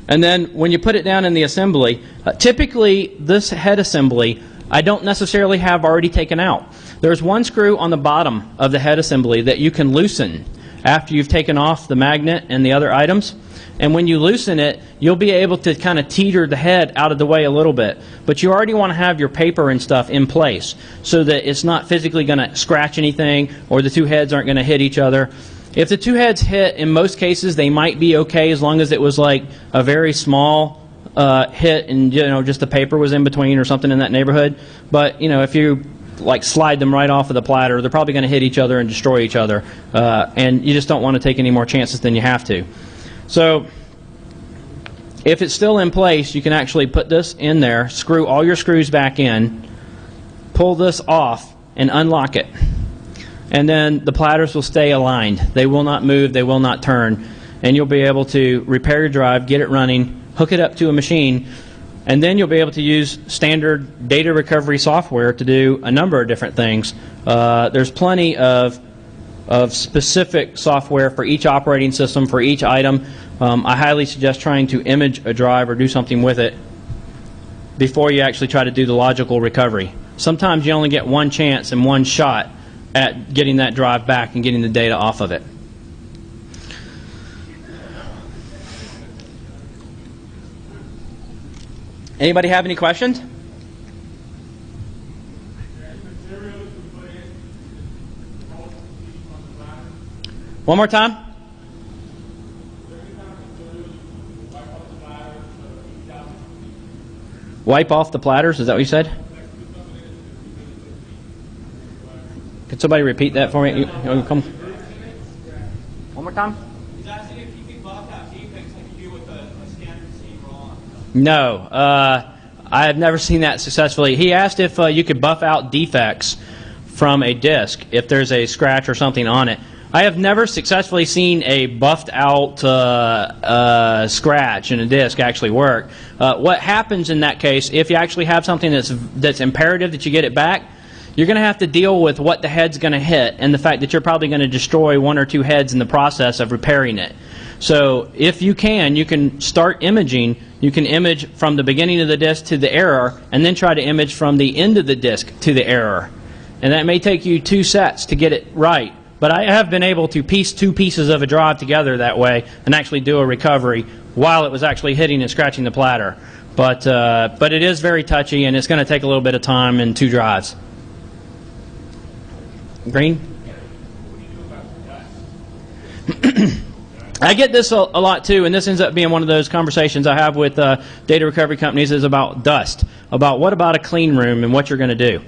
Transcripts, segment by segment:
And then when you put it down in the assembly, typically this head assembly I don't necessarily have already taken out. There's one screw on the bottom of the head assembly that you can loosen after you've taken off the magnet and the other items. And when you loosen it, you'll be able to kind of teeter the head out of the way a little bit. But you already want to have your paper and stuff in place so that it's not physically going to scratch anything or the two heads aren't going to hit each other. If the two heads hit, in most cases, they might be okay as long as it was like a very small hit and just the paper was in between or something in that neighborhood. But if you like slide them right off of the platter, they're probably going to hit each other and destroy each other, and you just don't want to take any more chances than you have to. So if it's still in place, you can actually put this in there, screw all your screws back in, pull this off, and unlock it. And then the platters will stay aligned. They will not move, they will not turn, and you'll be able to repair your drive, get it running, hook it up to a machine, and then you'll be able to use standard data recovery software to do a number of different things. There's plenty of specific software for each operating system, for each item. I highly suggest trying to image a drive or do something with it before you actually try to do the logical recovery. Sometimes you only get one chance and one shot at getting that drive back and getting the data off of it. Anybody have any questions? One more time. Wipe off the platters, is that what you said? Could somebody repeat that for me? Come. One more time. No, I have never seen that successfully. He asked if you could buff out defects from a disk if there's a scratch or something on it. I have never successfully seen a buffed out scratch in a disk actually work. What happens in that case, if you actually have something that's imperative that you get it back, you're going to have to deal with what the head's going to hit and the fact that you're probably going to destroy one or two heads in the process of repairing it. So if you can start imaging. You can image from the beginning of the disk to the error and then try to image from the end of the disk to the error. And that may take you 2 sets to get it right. But I have been able to piece 2 pieces of a drive together that way and actually do a recovery while it was actually hitting and scratching the platter. But it is very touchy and it's going to take a little bit of time and 2 drives. Green? I get this a lot too, and this ends up being one of those conversations I have with data recovery companies is about dust, about what about a clean room and what you're going to do.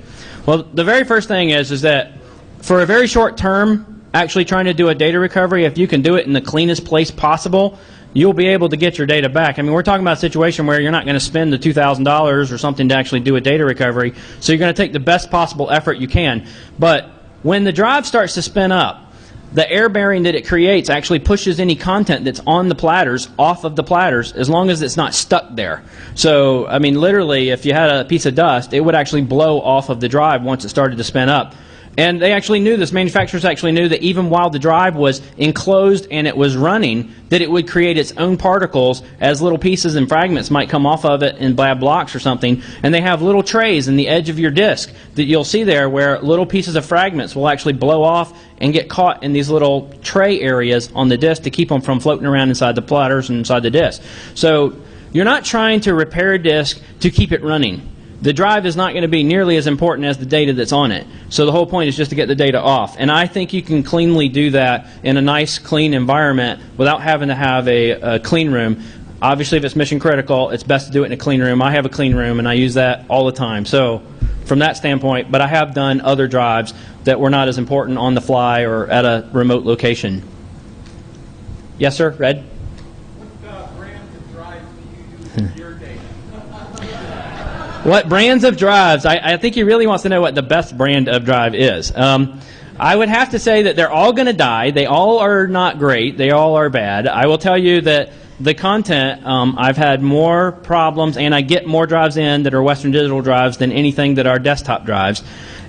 Well, the very first thing is that for a very short term, actually trying to do a data recovery, if you can do it in the cleanest place possible, you'll be able to get your data back. I mean, we're talking about a situation where you're not going to spend the $2,000 or something to actually do a data recovery, so you're going to take the best possible effort you can. But when the drive starts to spin up, the air bearing that it creates actually pushes any content that's on the platters off of the platters as long as it's not stuck there. So, I mean, literally, if you had a piece of dust, it would actually blow off of the drive once it started to spin up. And they actually knew this. Manufacturers actually knew that even while the drive was enclosed and it was running, that it would create its own particles as little pieces and fragments might come off of it in bad blocks or something. And they have little trays in the edge of your disk that you'll see there where little pieces of fragments will actually blow off and get caught in these little tray areas on the disk to keep them from floating around inside the platters and inside the disk. So you're not trying to repair a disk to keep it running. The drive is not going to be nearly as important as the data that's on it. So the whole point is just to get the data off. And I think you can cleanly do that in a nice, clean environment without having to have a clean room. Obviously, if it's mission critical, it's best to do it in a clean room. I have a clean room, and I use that all the time. So from that standpoint, but I have done other drives that were not as important on the fly or at a remote location. Yes, sir? Red? What brands of drives do you use for your data? What brands of drives? I think he really wants to know what the best brand of drive is. I would have to say that they're all going to die. They all are not great. They all are bad. I will tell you that the content, I've had more problems, and I get more drives in that are Western Digital drives than anything that are desktop drives.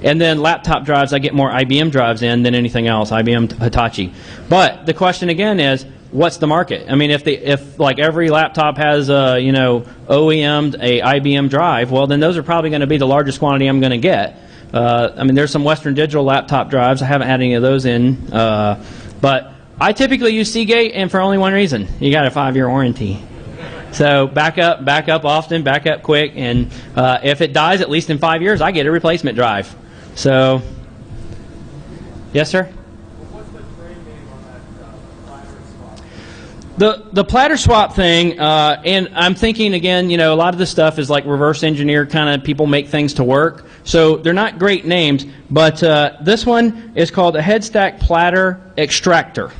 And then laptop drives, I get more IBM drives in than anything else, IBM Hitachi. But the question again is, what's the market? I mean, if like every laptop has a OEM'd a IBM drive, well then those are probably going to be the largest quantity I'm going to get. I mean, there's some Western Digital laptop drives. I haven't had any of those in, but I typically use Seagate, and for only one reason: you got a 5-year warranty. So back up often, back up quick, and if it dies at least in 5 years, I get a replacement drive. So, yes, sir. What's the trade name on that platter swap? The platter swap thing, and I'm thinking again, a lot of this stuff is like reverse engineer kind of people make things to work. So they're not great names, but this one is called a head stack platter extractor.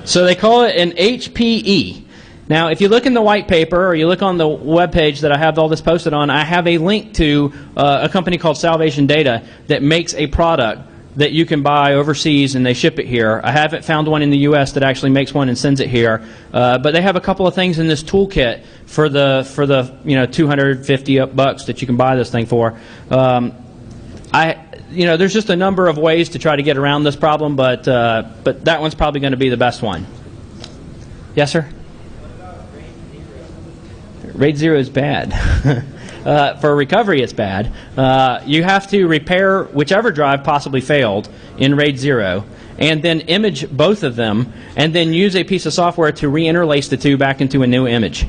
So they call it an HPE. Now, if you look in the white paper or you look on the web page that I have all this posted on, I have a link to a company called Salvation Data that makes a product that you can buy overseas and they ship it here. I haven't found one in the U.S. that actually makes one and sends it here, but they have a couple of things in this toolkit for the $250 that you can buy this thing for. There's just a number of ways to try to get around this problem, but that one's probably going to be the best one. Yes, sir. RAID 0 is bad. For recovery, it's bad. You have to repair whichever drive possibly failed in RAID 0, and then image both of them, and then use a piece of software to reinterlace the two back into a new image.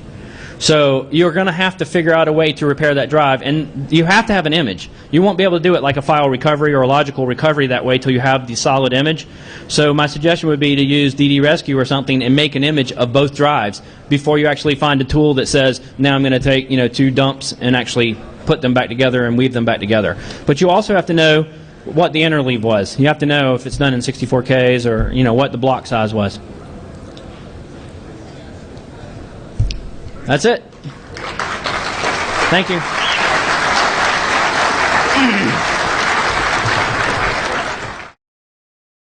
So you're going to have to figure out a way to repair that drive, and you have to have an image. You won't be able to do it like a file recovery or a logical recovery that way till you have the solid image. So my suggestion would be to use DD Rescue or something and make an image of both drives before you actually find a tool that says, now I'm going to take 2 dumps and actually put them back together and weave them back together. But you also have to know what the interleave was. You have to know if it's done in 64Ks or what the block size was. That's it. Thank you.